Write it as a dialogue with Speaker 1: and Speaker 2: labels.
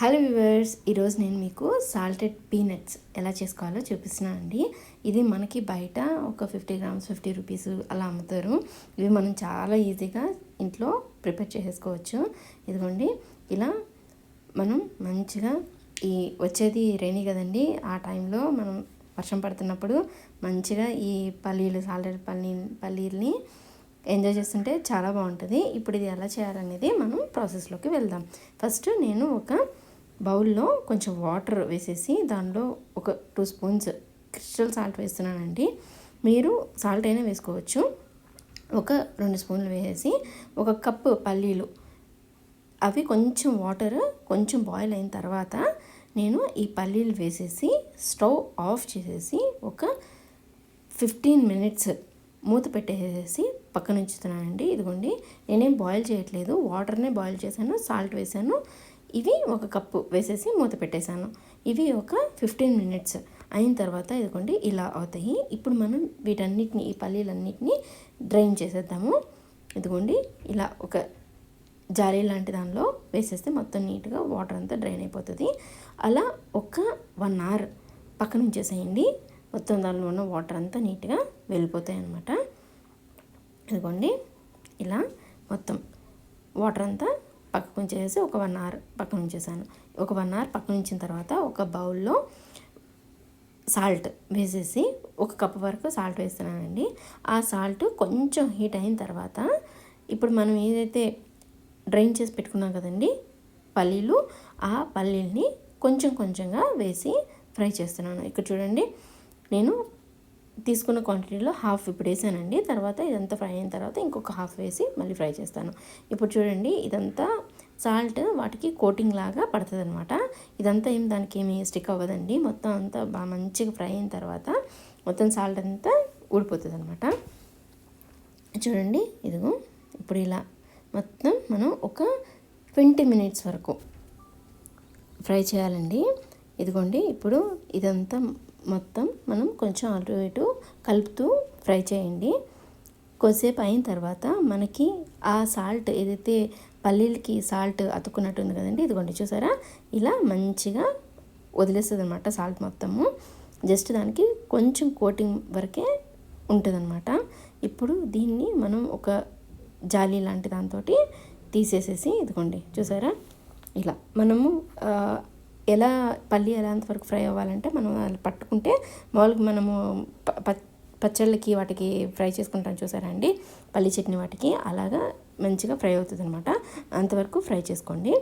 Speaker 1: Hello viewers, ఈరోజు నేను మీకు సాల్టెడ్ పీనట్స్ ఎలా చేసుకోవాలో చూపిస్తున్నాను అండి. ఇది మనకి బయట ఒక 50 గ్రామ్స్ 50 రూపీస్ అలా అమ్ముతారు. ఇవి మనం చాలా ఈజీగా ఇంట్లో ప్రిపేర్ చేసేసుకోవచ్చు. ఇదిగోండి, ఇలా మనం మంచిగా ఈ వచ్చేది రైనీ కదండి, ఆ టైంలో మనం వర్షం పడుతున్నప్పుడు మంచిగా ఈ సాల్టెడ్ పల్లీల్ని ఎంజాయ్ చేస్తుంటే చాలా బాగుంటుంది. ఇప్పుడు ఇది ఎలా చేయాలనేది మనం ప్రాసెస్లోకి వెళ్దాం. ఫస్ట్ నేను ఒక బౌల్లో కొంచెం వాటర్ వేసేసి దానిలో ఒక 2 స్పూన్స్ క్రిస్టల్ సాల్ట్ వేస్తున్నానండి. మీరు సాల్ట్ అయినా వేసుకోవచ్చు. ఒక 2 స్పూన్లు వేసేసి ఒక కప్పు పల్లీలు, అవి కొంచెం వాటర్ కొంచెం బాయిల్ అయిన తర్వాత నేను ఈ పల్లీలు వేసేసి స్టవ్ ఆఫ్ చేసేసి ఒక 15 మినిట్స్ మూత పెట్టేసేసి పక్కన ఉంచుతున్నానండి. ఇదిగోండి, నేనేం బాయిల్ చేయట్లేదు, వాటర్నే బాయిల్ చేశాను, సాల్ట్ వేసాను. ఇవి ఒక కప్పు వేసేసి మూత పెట్టేశాను. ఇవి ఒక 15 మినిట్స్ అయిన తర్వాత ఇదిగోండి ఇలా అవుతాయి. ఇప్పుడు మనం వీటన్నిటిని, ఈ పల్లీలన్నిటిని డ్రైన్ చేసేద్దాము. ఇదిగోండి, ఇలా ఒక జాలీ లాంటి దానిలో వేసేస్తే మొత్తం నీట్గా వాటర్ అంతా డ్రైన్ అయిపోతుంది. అలా ఒక 1 అవర్ పక్కన ఉంచేసేయండి. మొత్తం దానిలో ఉన్న వాటర్ అంతా నీట్గా వెళ్ళిపోతాయి అన్నమాట. ఇదిగోండి, ఇలా మొత్తం వాటర్ అంతా పక్కకు ఉంచేసి ఒక 1 అవర్ పక్కన ఉంచేసాను. ఒక 1 అవర్ పక్కన ఉంచిన తర్వాత ఒక బౌల్లో సాల్ట్ వేసేసి ఒక కప్పు వరకు సాల్ట్ వేస్తున్నానండి. ఆ సాల్ట్ కొంచెం హీట్ అయిన తర్వాత ఇప్పుడు మనం ఏదైతే డ్రైన్ చేసి పెట్టుకున్నాం కదండి పల్లీలు, ఆ పల్లీల్ని కొంచెం కొంచెంగా వేసి ఫ్రై చేస్తున్నాను. ఇక్కడ చూడండి, నేను తీసుకున్న క్వాంటిటీలో హాఫ్ ఇప్పుడు వేసానండి. తర్వాత ఇదంతా ఫ్రై అయిన తర్వాత ఇంకొక హాఫ్ వేసి మళ్ళీ ఫ్రై చేస్తాను. ఇప్పుడు చూడండి, ఇదంతా సాల్ట్ వాటికి కోటింగ్ లాగా పడుతుంది అనమాట. ఇదంతా దానికి ఏమి స్టిక్ అవ్వదండి. మొత్తం అంతా బాగా మంచిగా ఫ్రై అయిన తర్వాత మొత్తం సాల్ట్ అంతా ఊడిపోతుంది అనమాట. చూడండి, ఇదిగో ఇప్పుడు ఇలా మొత్తం మనం ఒక 20 మినిట్స్ వరకు ఫ్రై చేయాలండి. ఇదిగోండి, ఇప్పుడు ఇదంతా మొత్తం మనం కొంచెం అటు ఇటు కలుపుతూ ఫ్రై చేయండి. కొద్దిసేపు అయిన తర్వాత మనకి ఆ సాల్ట్ ఏదైతే పల్లీలకి సాల్ట్ అతుక్కున్నట్టుంది కదండి, ఇదిగోండి చూసారా, ఇలా మంచిగా వదిలేస్తుంది అనమాట సాల్ట్ మొత్తము. జస్ట్ దానికి కొంచెం కోటింగ్ వరకే ఉంటుందన్నమాట. ఇప్పుడు దీన్ని మనం ఒక జాలీ లాంటి దాంతో తీసేసేసి, ఇదిగోండి చూసారా, ఇలా మనము ఎలా ఎంతవరకు ఫ్రై అవ్వాలంటే మనం అలా పట్టుకుంటే మామూలుగా మనము పచ్చళ్ళకి వాటికి ఫ్రై చేసుకుంటాం చూసారా అండి, పల్లి చట్నీ వాటికి అలాగా మంచిగా ఫ్రై అవుతుంది అనమాట. అంతవరకు ఫ్రై చేసుకోండి.